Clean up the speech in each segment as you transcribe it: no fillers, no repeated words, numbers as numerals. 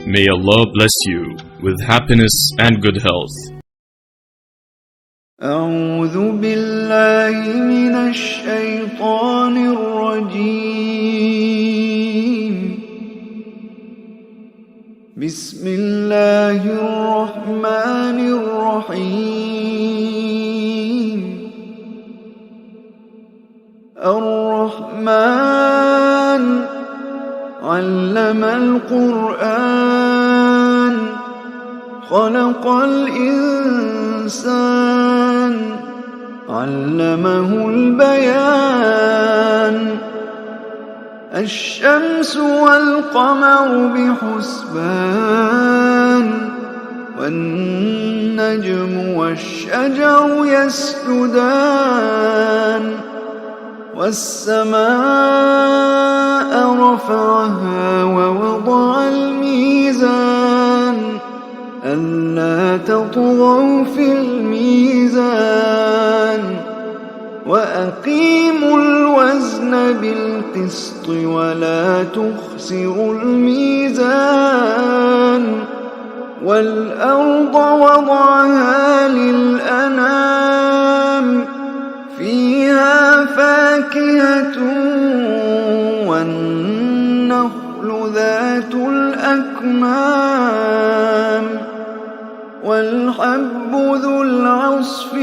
May Allah bless you with happiness and good health. أعوذ بالله من الشيطان الرجيم. بسم الله الرحمن الرحيم. الرحمن علم القرآن خلق الإنسان علمه البيان. الشمس والقمر بحسبان والنجم والشجر يسجدان. والسماء رفعها ووضع الميزان ألا تطغوا في الميزان وأقيموا الوزن بالقسط ولا تخسروا الميزان. والأرض وضعها للأنام فيها فاكهة والنخل ذات الأكمام والحب ذو العصف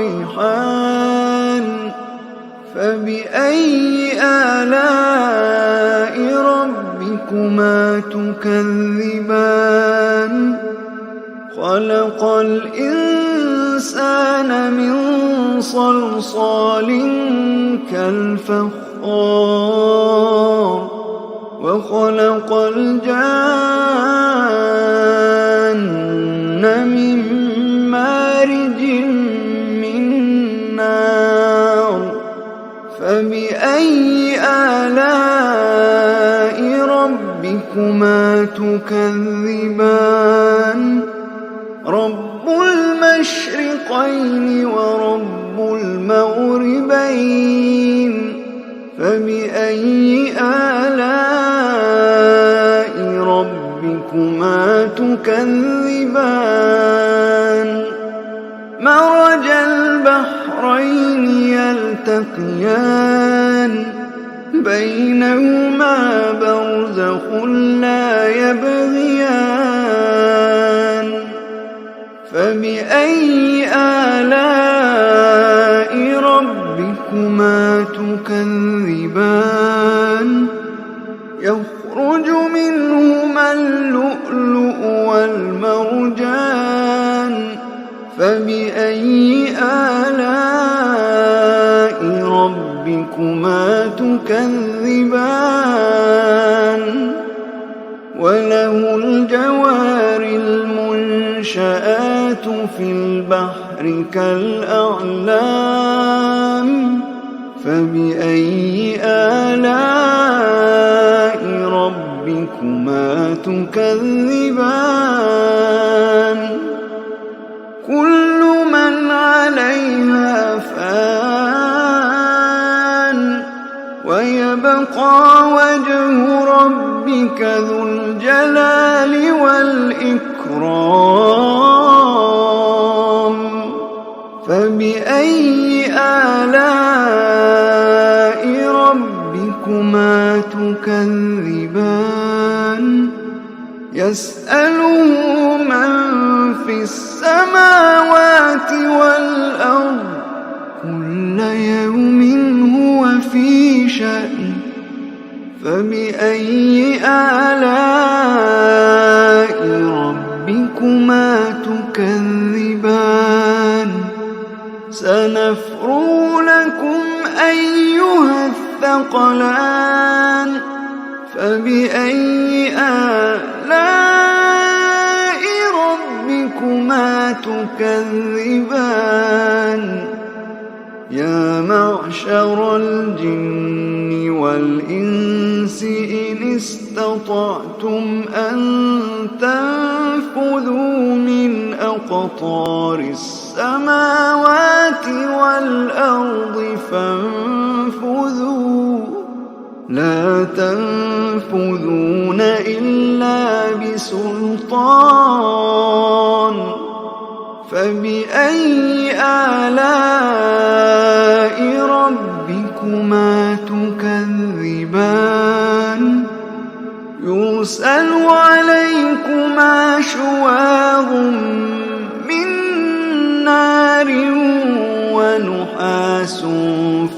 والريحان. فبأي آلاء ربكما تكذبان؟ خلق الإنسان من صلصال كالفخار وخلق الجان من مارج من نار. فبأي آلاء ربكما تكذبان؟ رب المشرقين ورب المغربين. فبأي آلاء ربكما تكذبان؟ مرج البحرين يلتقيان بينهما برزخ لا يبغيان. فبأي آلاء ربكما تكذبان؟ يخرج منهما اللؤلؤ والمرجان. فبأي آلاء ربكما تكذبان؟ وله الجوار المنشآت في البحر كالأعلام. فبأي آلاء ربكما تكذبان؟ كل من عليها فان ويبقى وجه ربك ذو الجلال والإكرام. فبأي آلاء ربكما تكذبان؟ يسأله من في السماوات والأرض كل يوم هو في شأن. فبأي آلاء ربكما تكذبان؟ سنفرغ لكم أيها الثقلان. فبأي آلاء ربكما تكذبان؟ يا معشر الجن والإنس إن استطعتم أن تنفذوا من أقطار السماوات والأرض فانفذوا لا تنفذون إلا بسلطان فبأي آلاء ربكما تكذبان يرسل عليكما شواظ من نار ونحاس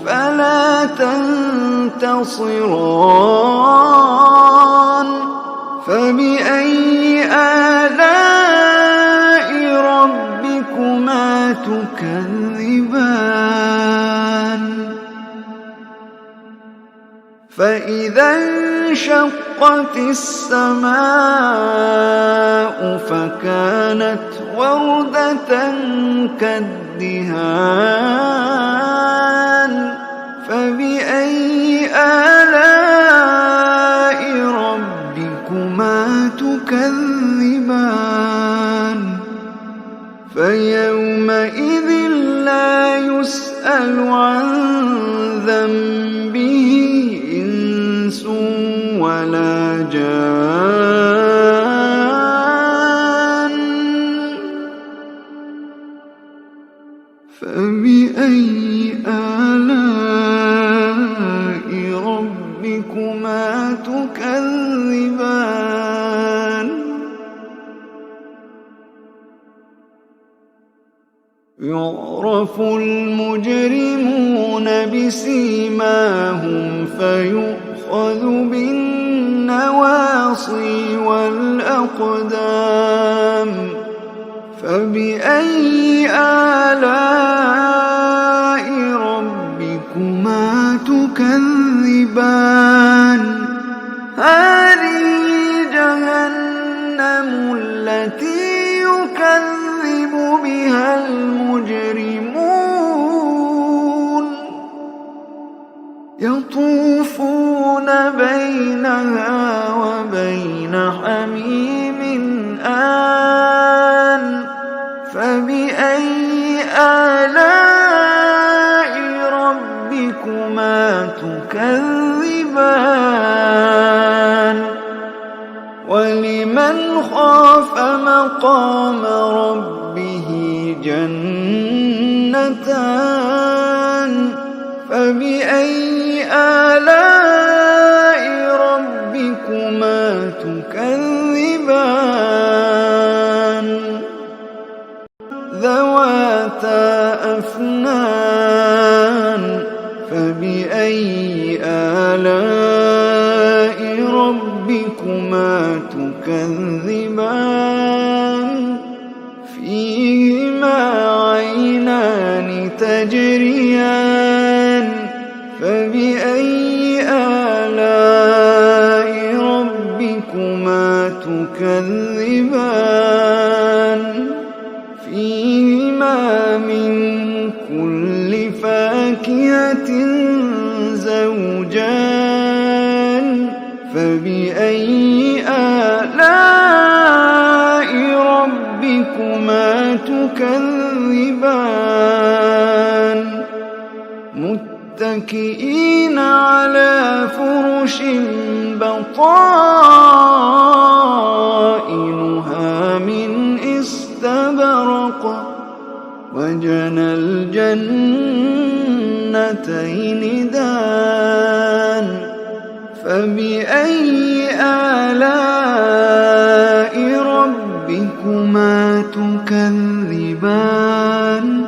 فلا تنتصران فبأي آلاء ربكما تكذبان فإذا انشقت السماء فكانت وردة كالدهان فبأي آلاء ربكما تكذبان فيومئذ لا يسأل عن ذنبه إنس ولا جان فبأي آلاء ربكما تكذبان يعرف المجرمون بسيماهم فيؤخذ بالنواصي والأقدام فبأي آلاء ربكما تكذبان هذه جهنم التي يكذب بها المجرمون يطوفون بينها وبين حميم آن فبأي آلاء ربكما تكذبان ولمن خاف مقام ربه جنتان فبأي آلاء ربكما تكذبان ذواتا أفنان فبأي آلاء ربكما تكذبان فيهما عينان تجريان فبأي آلاء ربكما تكذبان فيهما من كل فاكهة زوجان فبأي آلاء ربكما تكذبان متكئين على فرش بطائنها من استبرق وجنى الجنتين دان فبأي آلاء ربكما تكذبان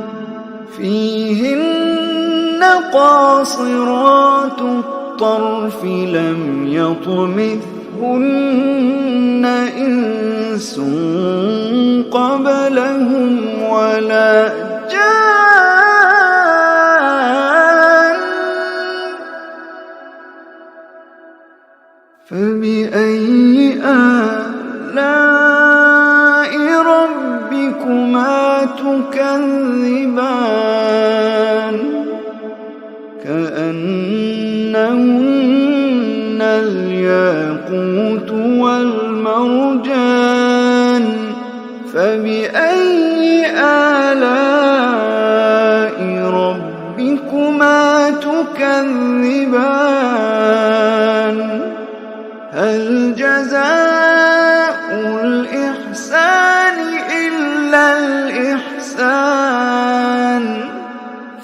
فيهن قاصرات الطرف لم يطمثهن إنس قبلهم ولا جان فبأي آلاء ربكما تكذبان كأنهن الياقوت والمرجان فبأي آلاء ربكما تكذبان الإحسان إلا الإحسان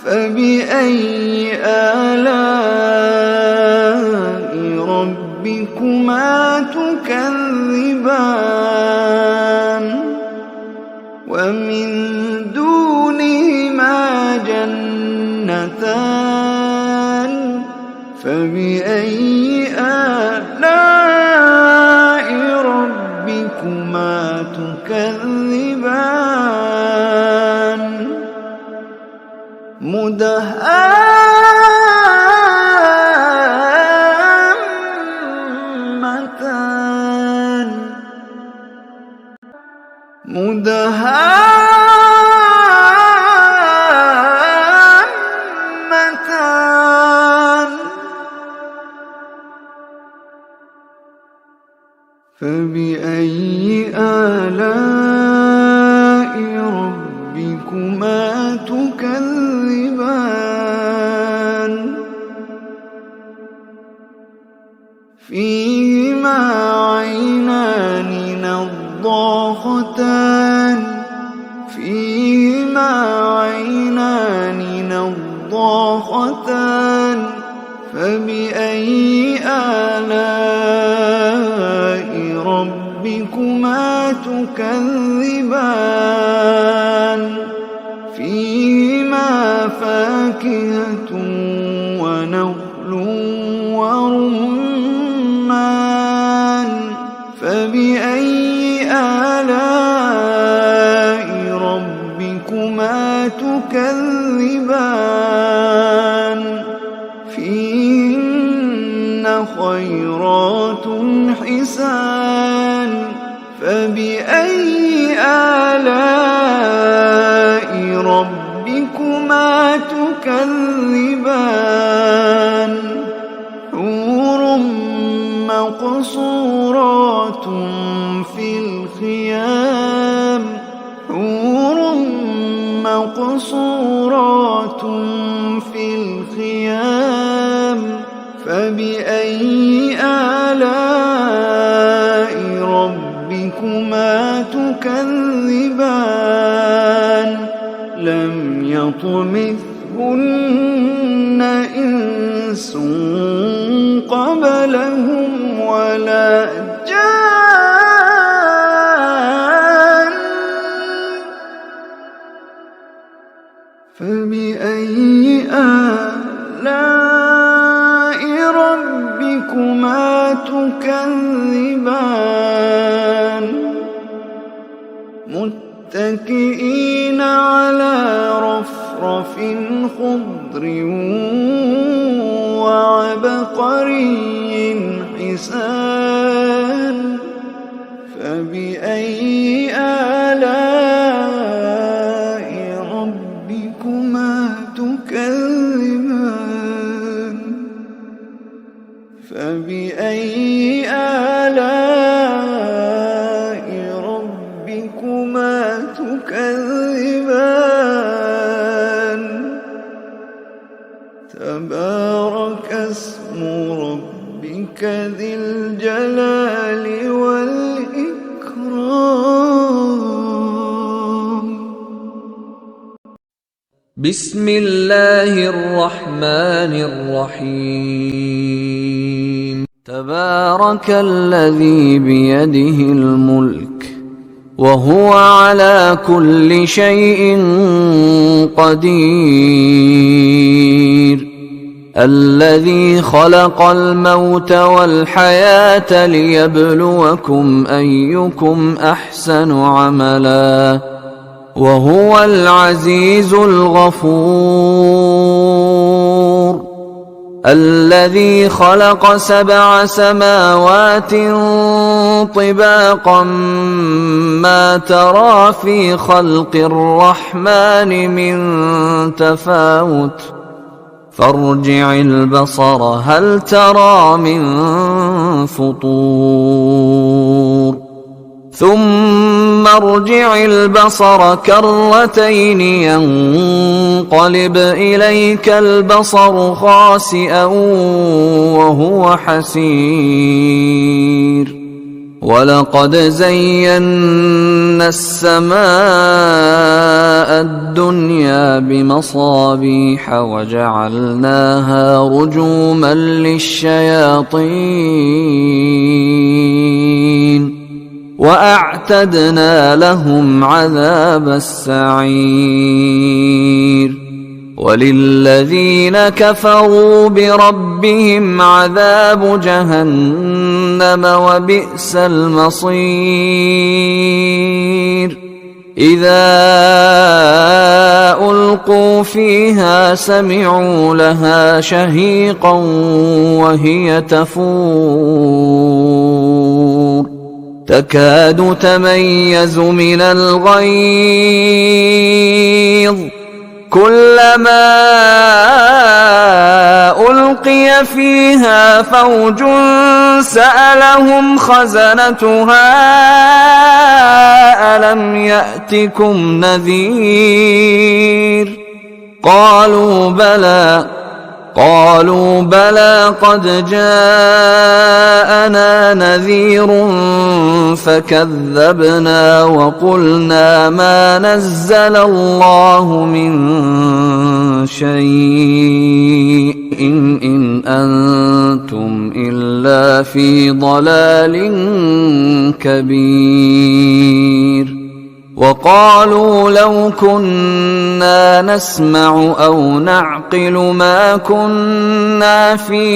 فبأي آلاء ربكما تكذبان ومن دونهما جنتان فبأي آلاء ربكما تكذبان مدهامتان فبأي آلاء ربكما تكذبان فيهما عينان نضاختان فبأي آلاء ربكما تكذبان فيهما فاكهة ونخل ورمان فبأي آلاء ربكما تكذبان فيهن خيرات حسان فبأي آلاء ربكما تكذبان حور مقصورات في الخيام فبأي آلاء ربكما تكذبان لم يطمثهن إنس قبلهم ولا جان فبأي آلاء ربكما تكذبان متكئين على رفرف خضر وعبقري حسان فبأي آلاء ربكما تكذبان فبأي آلاء ربكما تكذبان تبارك اسم ربك ذي الجلال والإكرام بسم الله الرحمن الرحيم تبارك الذي بيده الملك وهو على كل شيء قدير الذي خلق الموت والحياة ليبلوكم أيكم أحسن عملا وهو العزيز الغفور الذي خلق 7 سماوات طباقا ما ترى في خلق الرحمن من تفاوت فارجع البصر هل ترى من فطور ثم ارجع البصر كرتين ينقلب إليك البصر خاسئا وهو حسير ولقد زينا السماء الدنيا بمصابيح وجعلناها رجوما للشياطين وأعتدنا لهم عذاب السعير وللذين كفروا بربهم عذاب جهنم وبئس المصير إذا ألقوا فيها سمعوا لها شهيقا وهي تفور تكاد تميز من الغيظ كلما ألقي فيها فوج سألهم خزنتها ألم يأتكم نذير قالوا بلى قد جاءنا نذير فكذبنا وقلنا ما نزل الله من شيء إن أنتم إلا في ضلال كبير وقالوا لو كنا نسمع أو نعقل ما كنا في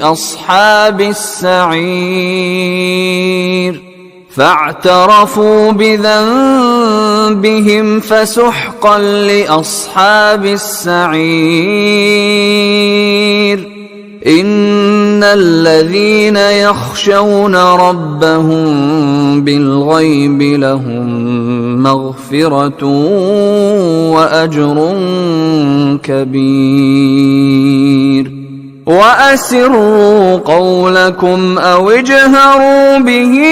أصحاب السعير فاعترفوا بذنبهم فسحقا لأصحاب السعير إن الذين يخشون ربهم بالغيب لهم مغفرة وأجر كبير وأسروا قولكم أو اجهروا به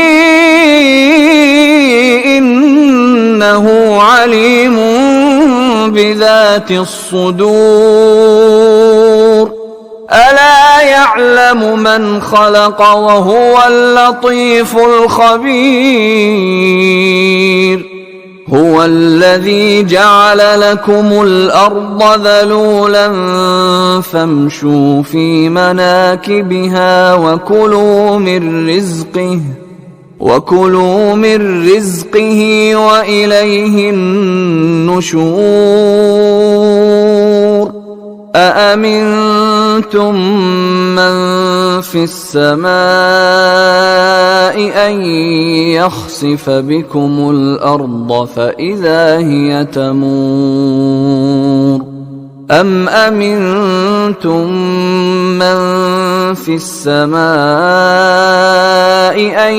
إنه عليم بذات الصدور ألا يعلم من خلق وهو اللطيف الخبير هو الذي جعل لكم الأرض ذلولا فامشوا في مناكبها وكلوا من رزقه وإليه النشور أأمنتم من في السماء أن يخسف بكم الأرض فإذا هي تمور أم أمنتم من في السماء أن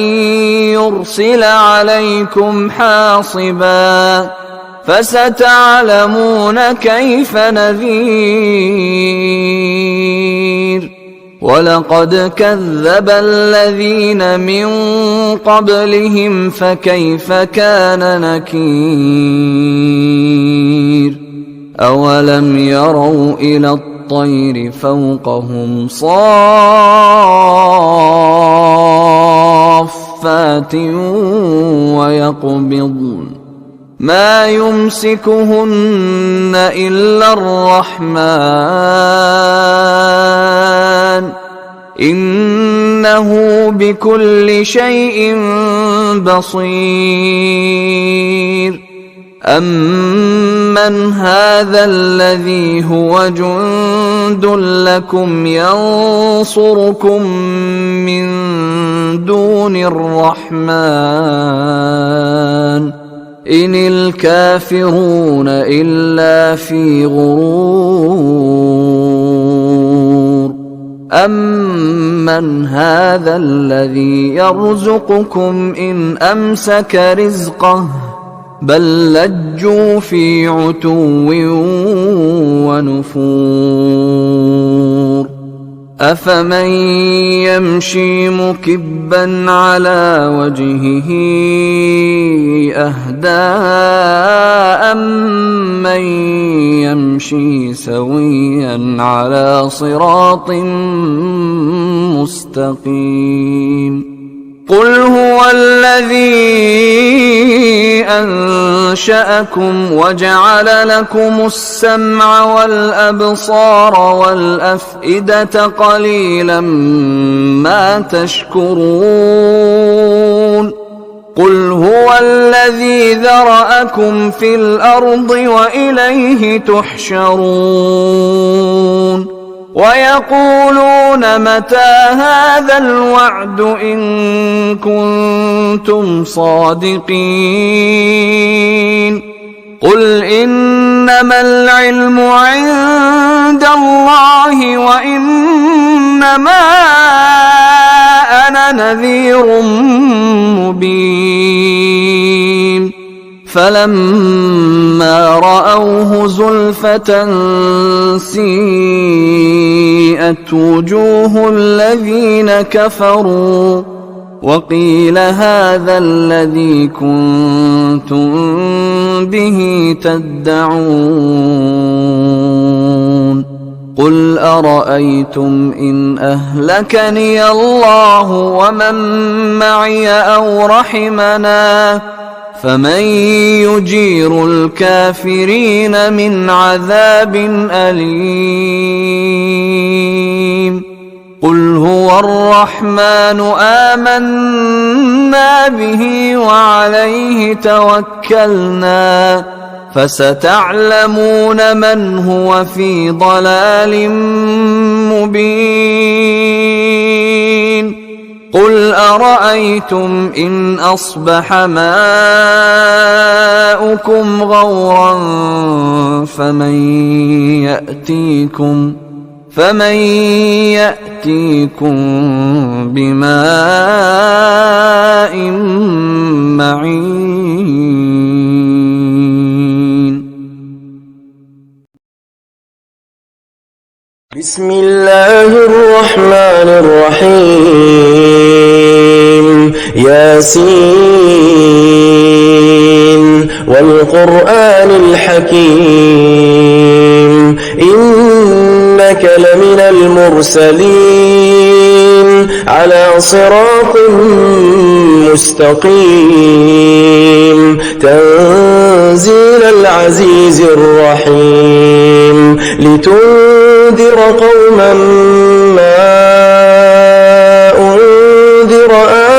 يرسل عليكم حاصبا فستعلمون كيف نذير ولقد كذب الذين من قبلهم فكيف كان نكير أولم يروا إلى الطير فوقهم صافات ويقبضن ما يمسكهن إلا الرحمن إنه بكل شيء بصير أمن هذا الذي هو جند لكم ينصركم من دون الرحمن إن الكافرون إلا في غرور أمن هذا الذي يرزقكم إن أمسك رزقه بل لجوا في عتو ونفور أفمن يمشي مكبا على وجهه أهدى أمن يمشي سويا على صراط مستقيم قل هو الذي أنشأكم وجعل لكم السمع والأبصار والأفئدة قليلا ما تشكرون قل هو الذي ذرأكم في الأرض وإليه تحشرون ويقولون متى هذا الوعد إن كنتم صادقين قل إنما العلم عند الله وإنما أنا نذير مبين فلما رأوه زلفة سيئت وجوه الذين كفروا وقيل هذا الذي كنتم به تدعون قل أرأيتم إن أهلكني الله ومن معي أو رحمنا فمن يجير الكافرين من عذاب أليم قل هو الرحمن آمنا به وعليه توكلنا فستعلمون من هو في ضلال مبين قل أرأيتم إن أصبح ماؤكم غورا فمن يأتيكم بماء معين بسم الله الرحمن الرحيم ياسين والقرآن الحكيم إنك لمن المرسلين على صراط مستقيم تنزيل العزيز الرحيم لتنذر قوما ما أنذر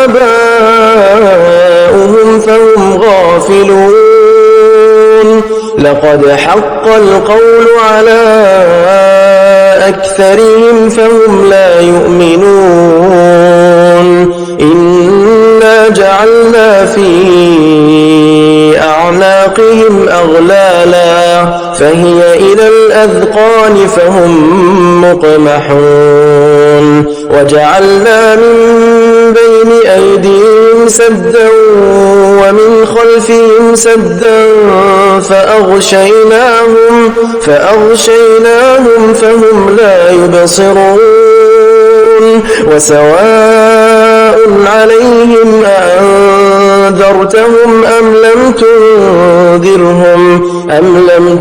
آباؤهم فهم غافلون لقد حق القول على أكثرهم فهم لا يؤمنون إنا جعلنا في أعناقهم أغلالا فهي إلى الأذقان فهم مقمحون وجعلنا من بين أيديهم سدا ومن خلفهم سدا فأغشيناهم فهم لا يبصرون وسواء عليهم أأنذرتهم أم لم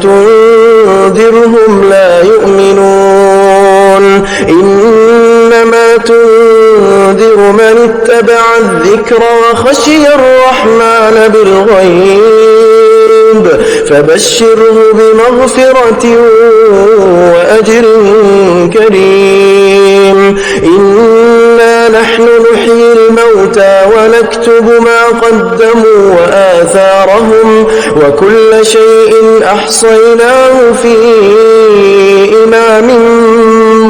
تنذرهم لا يؤمنون إنما تنذر من اتبع الذكر وخشي الرحمن بالغيب فبشره بمغفرة وأجر كريم إنا نحن نحيي الموتى ونكتب ما قدموا وآثارهم وكل شيء أحصيناه في إمام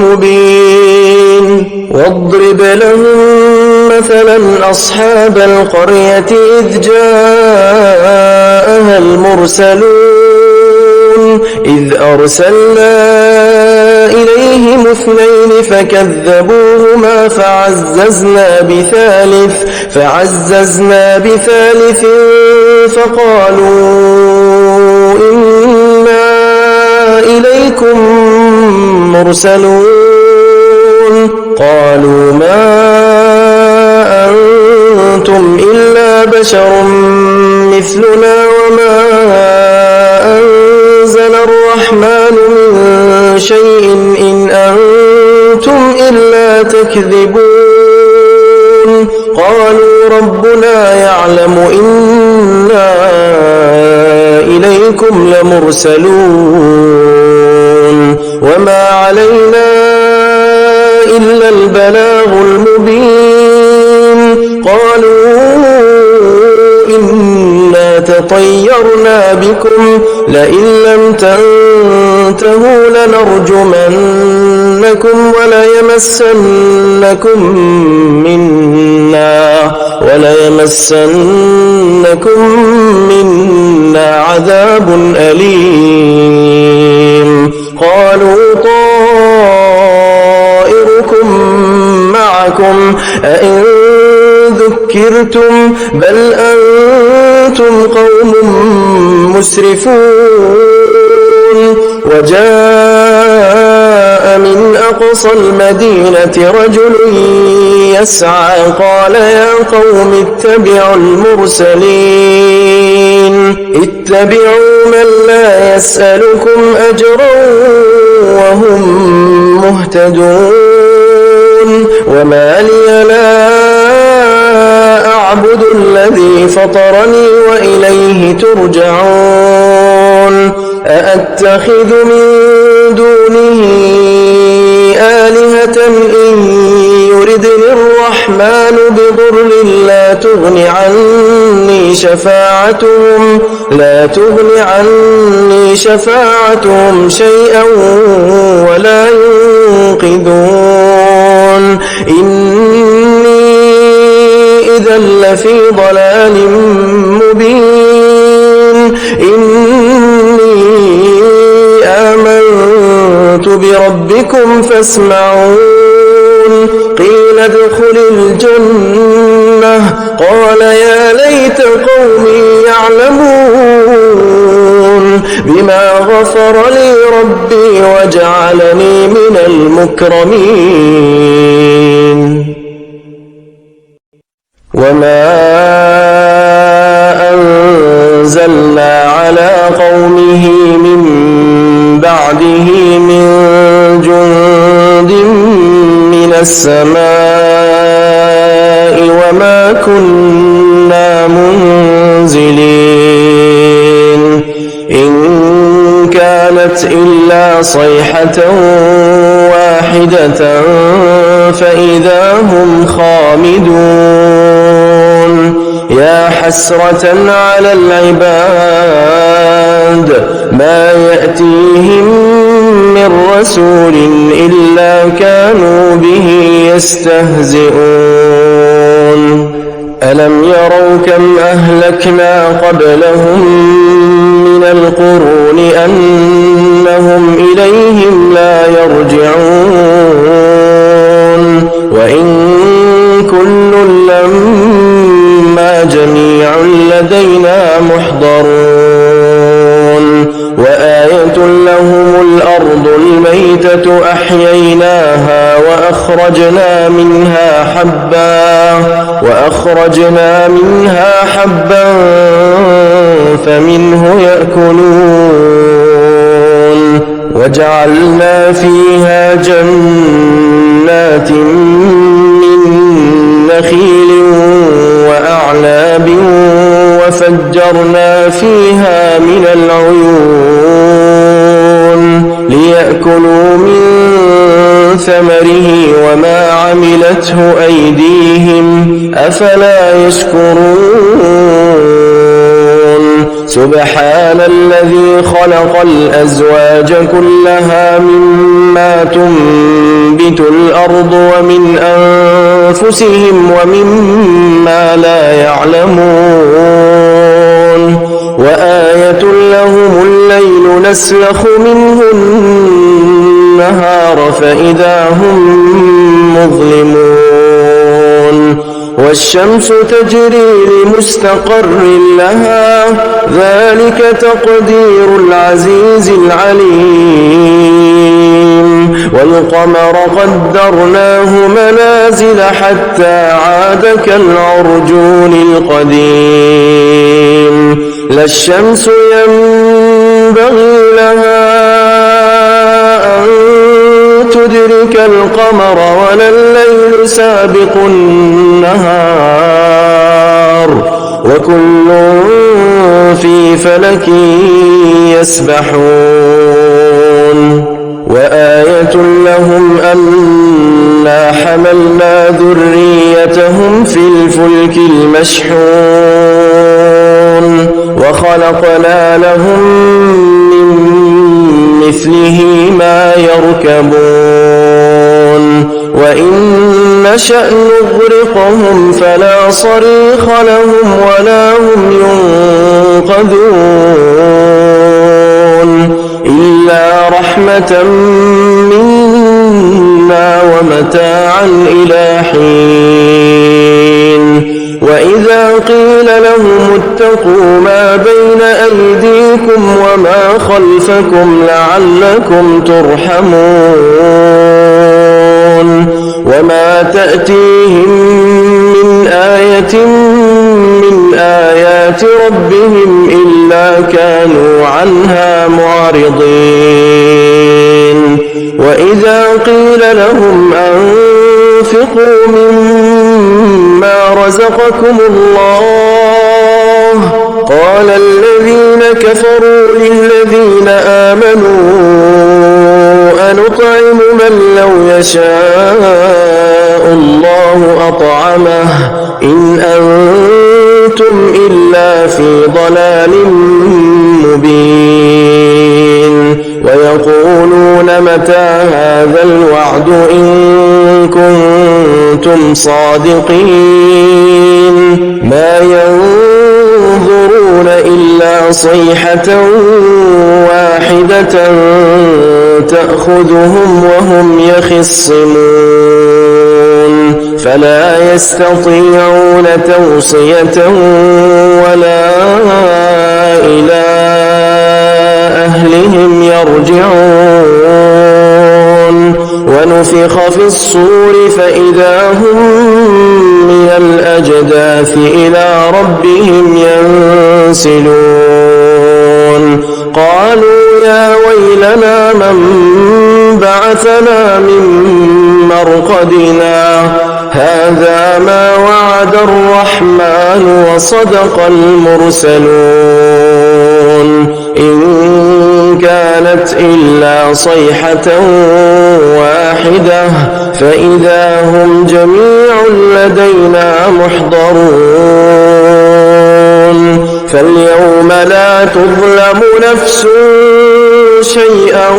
مبين واضرب لهم مثلا أصحاب القرية إذ جاءها المرسلون إذ أرسلنا إليهم 2 فكذبوهما فعززنا بثالث فقالوا إنا إليكم مرسلون قالوا ما أنتم إلا بشر مثلنا وما أنزل الرحمن من شيء إن أنتم إلا تكذبون قالوا ربنا يعلم إنا إليكم لمرسلون وما علينا إلا البلاغ المبين قالوا إنا تطيرنا بكم لئن لم تنتهوا لنرجمنكم وليمسنكم منا عذاب أليم قالوا طائركم معكم أئن ذكرتم بل أنتم قوم مسرفون وجاء من أقصى المدينة رجل يسعى قال يا قوم اتبعوا المرسلين اتبعوا من لا يسألكم أجرا وهم مهتدون وما لي لا أعبد الذي فطرني وإليه ترجعون أأتخذ من دونه آلهة إن يردني الرحمن بضر لا تغن عني شفاعتهم شيئا ولا ينقذون إني إذا لفي ضلال مبين إني آمنت بربكم فاسمعون قيل ادخل الجنة قال يا ليت قومي يعلمون بما غفر لي ربي وجعلني من المكرمين وما أنزلنا على قومه من بعده من جند من السماء وما كنا منزلين إن كانت إلا صيحة واحدة فإذا هم خامدون يا حسرة على العباد ما يأتيهم من رسول إلا كانوا به يستهزئون ألم يروا كم أهلكنا قبلهم من القرون أنهم إليهم لا يرجعون وإن كل لما جميع لدينا محضرون وآية لهم الأرض الميتة أحييناها وأخرجنا منها حبا فمنه يأكلون وجعلنا فيها جنات من نخيل وأعناب وفجرنا فيها من العيون ليأكلوا من ثمره وما عملته أيديهم أفلا يشكرون سبحان الذي خلق الأزواج كلها مما تنبت الأرض ومن أنفسهم ومما لا يعلمون وآية لهم الليل نسلخ منه النهار فإذا هم مظلمون والشمس تجري لمستقر لها ذلك تقدير العزيز العليم والقمر قدرناه منازل حتى عاد كالعرجون القديم لا الشمس ينبغي لها أن تدرك القمر ولا الليل سابق النهار وكل في فلك يسبحون وآية لهم أنا حملنا ذريتهم في الفلك المشحون وخلقنا لهم من مثله ما يركبون وإن نشأ نغرقهم فلا صريخ لهم ولا هم ينقذون إلا رحمة منا ومتاعا إلى حين وإذا قيل لهم اتقوا ما بين أيديكم وما خلفكم لعلكم ترحمون وما تأتيهم من آية من آيات ربهم إلا كانوا عنها معرضين وإذا قيل لهم أنفقوا مما رزقكم الله قال الذين كفروا للذين آمنوا أنطعم من لو يشاء الله أطعمه إن أنتم إلا في ضلال مبين ويقولون متى هذا الوعد إن كنتم صادقين ما ينظرون إلا صيحة واحدة تأخذهم وهم يخصمون فلا يستطيعون توصية ولا إلى أهلهم يرجعون ونفخ في الصور فإذا هم من الأجداث إلى ربهم ينسلون قالوا يا ويلنا من بعثنا من مرقدنا هذا ما وعد الرحمن وصدق المرسلون إن كانت إلا صيحة واحدة فإذا هم جميع لدينا محضرون فاليوم لا تظلم نفس شيئا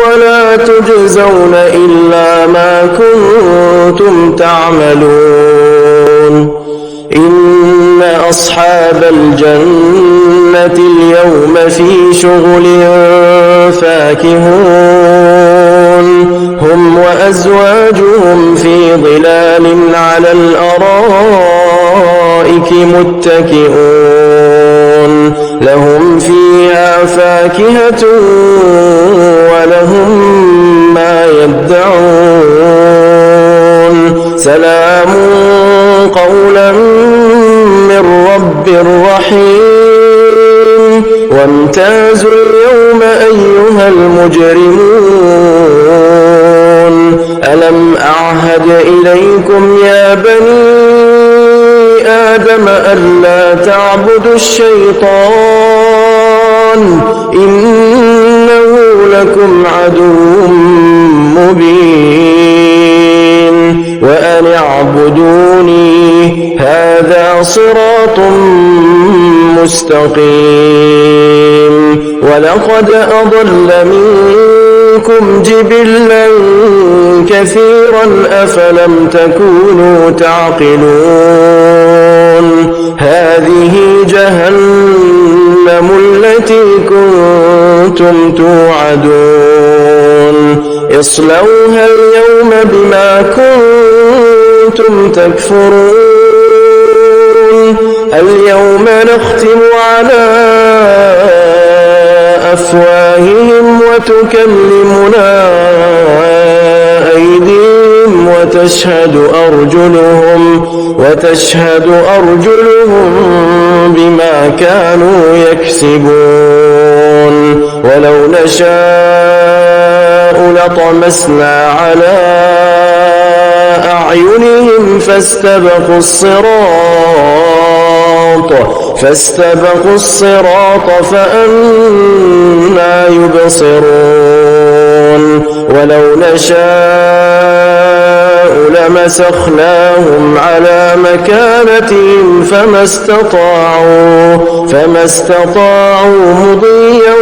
ولا تجزون إلا ما كنتم تعملون إن أصحاب الجنة اليوم في شغل فاكهون هم وأزواجهم في ظلال على الأرائك متكئون لهم فيها فاكهة ولهم ما يدعون سلام قولا من رب رحيم وامتازوا اليوم أيها المجرمون ألم أعهد إليكم يا بني آدم ألا تعبدوا الشيطان إنه لكم عدو مبين وأن اعبدوني هذا صراط مستقيم ولقد أضل منكم جبلا كثيرا أفلم تكونوا تعقلون هذه جهنم التي كنتم توعدون اصلوها اليوم بما كنتم تكفرون اليوم نختم على أفواههم وتكلمنا أيديهم وتشهد أرجلهم بما كانوا يكسبون ولو نشاء لطمسنا على أعينهم فاستبقوا الصراط فاستبقوا الصراط فأنى يبصرون ولو نشاء لمسخناهم على مكانتهم فما استطاعوا مضيا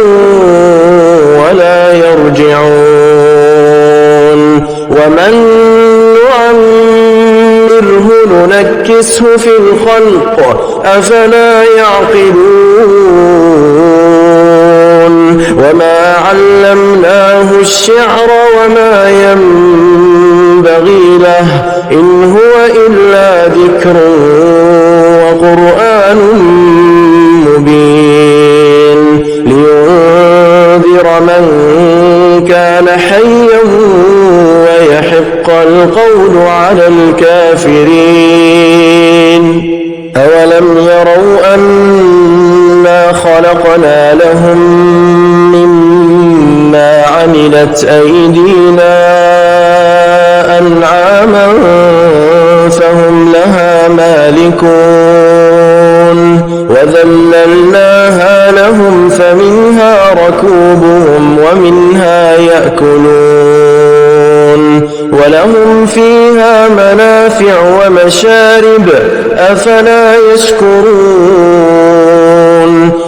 ولا يرجعون ومن نعمره ننكسه في الخلق أفلا يعقلون وما علمناه الشعر وما ينبغي له إن هو إلا ذكر وقرآن مبين لينذر من كان حيا ويحق القول على الكافرين أولم يروا أنا خلقنا لهم مما عملت أيدينا أنعاما فهم لها مالكون وذللناها لهم فمنها ركوبهم ومنها يأكلون ولهم فيها منافع ومشارب أفلا يشكرون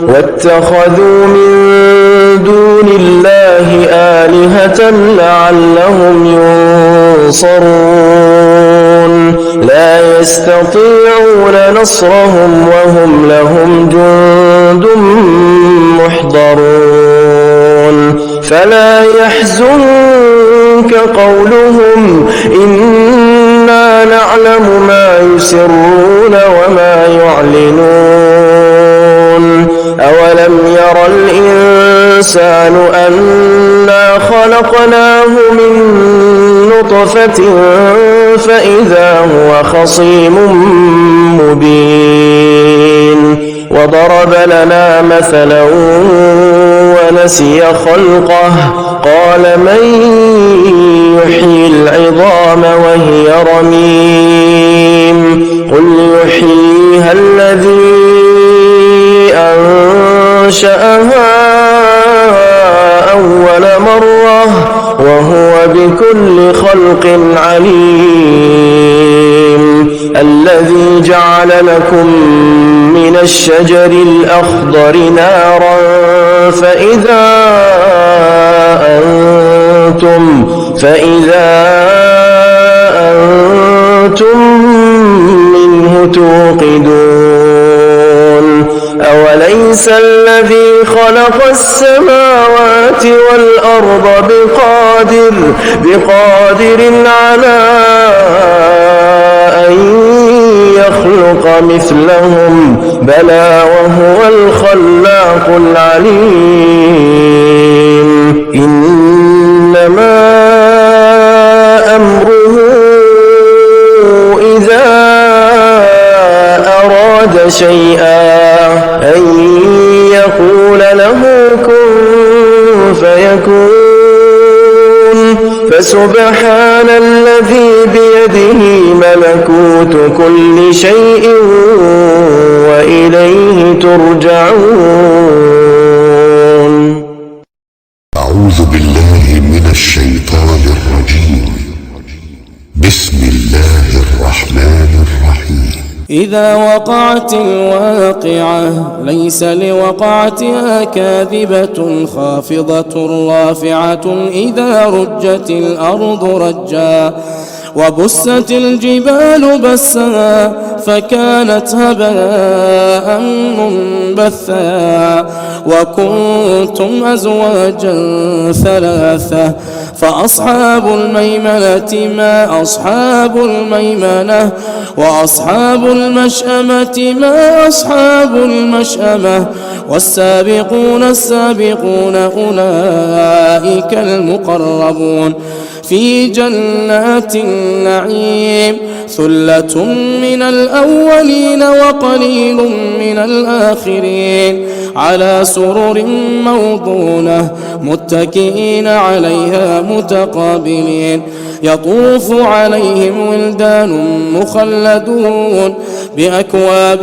واتخذوا من دون الله آلهة لعلهم ينصرون لا يستطيعون نصرهم وهم لهم جند محضرون فلا يحزنك قولهم إنا نعلم ما يسرون وما يعلنون أولم ير الإنسان أنا خلقناه من نطفة فإذا هو خصيم مبين وضرب لنا مثلا ونسي خلقه قال من يحيي العظام وهي رميم قل يحييها الذي أنشأها أول مرة وهو بكل خلق عليم الذي جعل لكم من الشجر الأخضر نارا فإذا أنتم منه توقدون أوليس الذي خلق السماوات والأرض بقادر على أن يخلق مثلهم بلى وهو الخلاق العليم إنما أمره إذا أراد شيئا أن يقول له كن فيكون فسبحان الذي بيده ملكوت كل شيء وإليه ترجعون. أعوذ بالله من الشيطان الرجيم. بسم الله الرحمن الرحيم. إذا وقعت الواقعة ليس لوقعتها كاذبة خافضة رافعة إذا رجت الأرض رجا وبست الجبال بسا فكانت هباء منبثا وكنتم أزواجا ثلاثة فأصحاب الميمنة ما أصحاب الميمنة وأصحاب المشأمة ما أصحاب المشأمة والسابقون السابقون أولئك المقربون في جنات النعيم ثلة من الأولين وقليل من الآخرين على سرر موضونة متكئين عليها متقابلين يطوف عليهم ولدان مخلدون بأكواب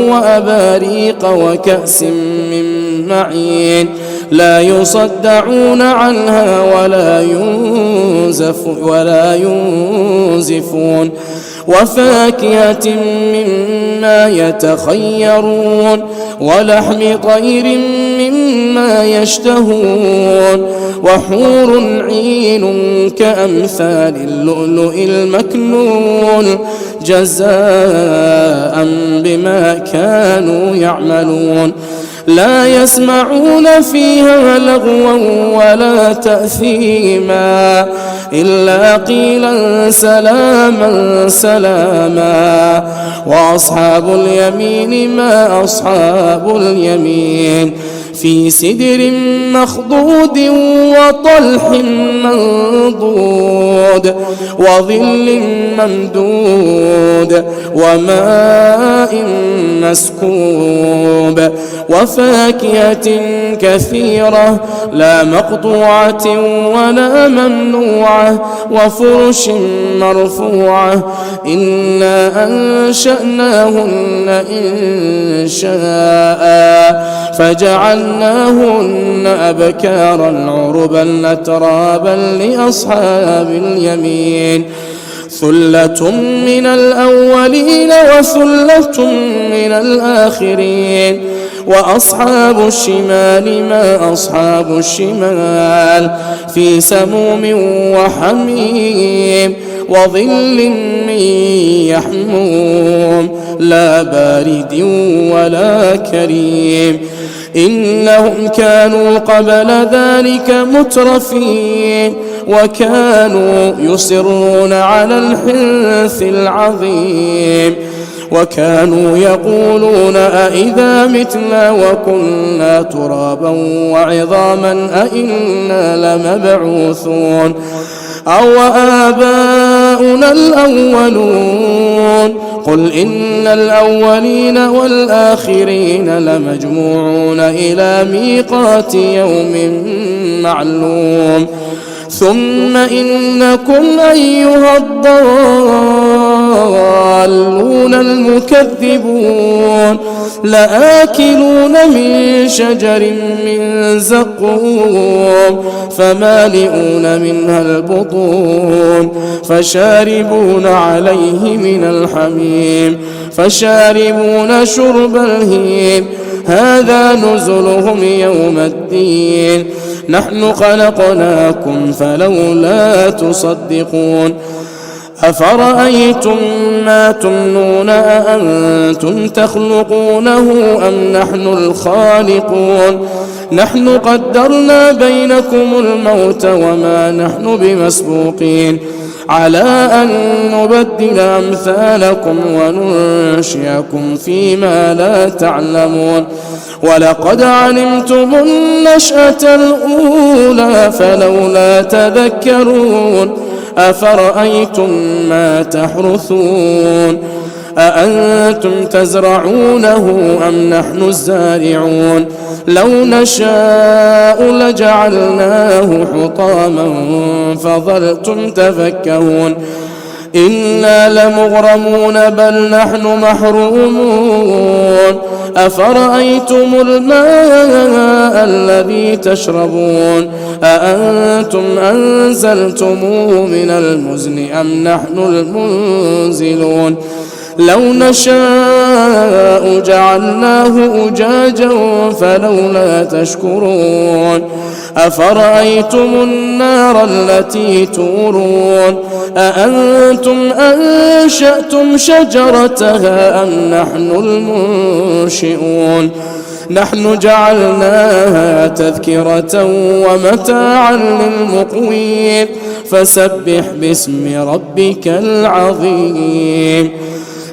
وأباريق وكأس من معين لا يصدعون عنها ولا ينزفون وفاكهة مما يتخيرون ولحم طير مما يشتهون وحور عين كأمثال اللؤلؤ المكنون جزاء بما كانوا يعملون لا يسمعون فيها لغوا ولا تأثيما إلا قيلا سلاما سلاما وأصحاب اليمين ما أصحاب اليمين في سدر مخضود وطلح منضود وظل ممدود وماء مسكوب وفاكهة كثيرة لا مقطوعة ولا ممنوعة وفرش مرفوعة إنا أنشأناهن إن شاء فجعلناهن أبكارا عربا أترابا لأصحاب اليمين ثلة من الأولين وثلة من الآخرين وأصحاب الشمال ما أصحاب الشمال في سموم وحميم وظل من يحموم لا بارد ولا كريم إنهم كانوا قبل ذلك مترفين وكانوا يصرون على الحنث العظيم وكانوا يقولون أئذا متنا وكنا ترابا وعظاما أئنا لمبعوثون أو آباؤنا الأولون قل إن الأولين والآخرين لمجموعون إلى ميقات يوم معلوم ثم إنكم أيها الضالون المكذبون لآكلون من شجر من زقوم فمالئون منها البطون فشاربون عليه من الحميم فشاربون شرب الهيم هذا نزلهم يوم الدين نحن خلقناكم فلولا تصدقون أفرأيتم ما تمنون أأنتم تخلقونه أم نحن الخالقون نحن قدرنا بينكم الموت وما نحن بمسبوقين على أن نبدل أمثالكم وننشئكم فيما لا تعلمون ولقد علمتم النشأة الأولى فلولا تذكرون أفرأيتم ما تحرثون أأنتم تزرعونه أم نحن الزارعون لو نشاء لجعلناه حطاما فظلتم تفكهون إنا لمغرمون بل نحن محرومون أفرأيتم الماء الذي تشربون أأنتم أنزلتموه من المزن أم نحن المنزلون لو نشاء جعلناه أجاجا فلولا تشكرون أفرأيتم النار التي تورون أأنتم أنشأتم شجرتها أم نحن المنشئون نحن جعلناها تذكرة ومتاعا للمقوين فسبح باسم ربك العظيم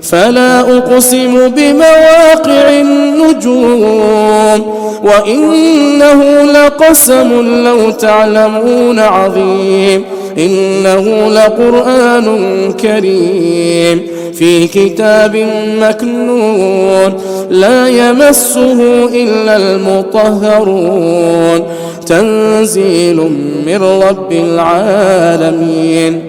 فلا أقسم بمواقع النجوم وإنه لقسم لو تعلمون عظيم إنه لقرآن كريم في كتاب مكنون لا يمسه إلا المطهرون تنزيل من رب العالمين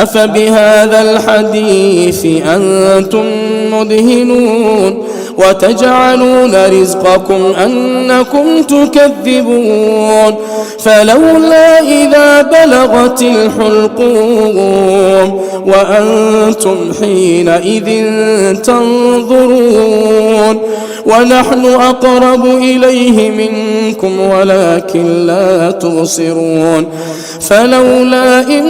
أفبهذا الحديث أنتم مدهنون وتجعلون رزقكم أنكم تكذبون فلولا إذا بلغت الحلقوم وأنتم حينئذ تنظرون ونحن أقرب إليه منكم ولكن لا تبصرون فلولا إن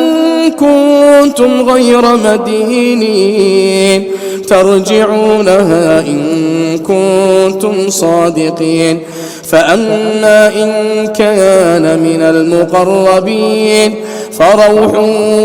كنتم غير مدينين ترجعونها إن كنتم صادقين فأما إن كان من المقربين فروح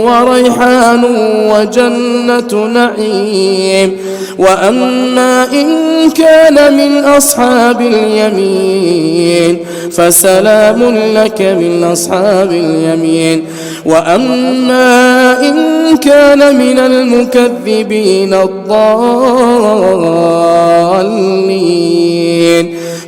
وريحان وجنة نعيم وأما إن كان من أصحاب اليمين فسلام لك من أصحاب اليمين وأما إن كان من المكذبين الضالين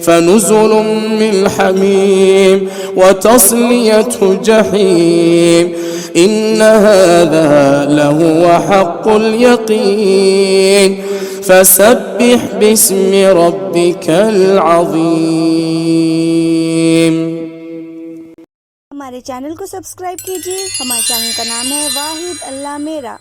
فنزل من حميم وتصلية جحيم إن هذا لهو حق اليقين فسبح باسم ربك العظيم। हमारे चैनल को सब्सक्राइब कीजिए। हमारे चैनल का नाम है वाहिद अल्लाह मेरा।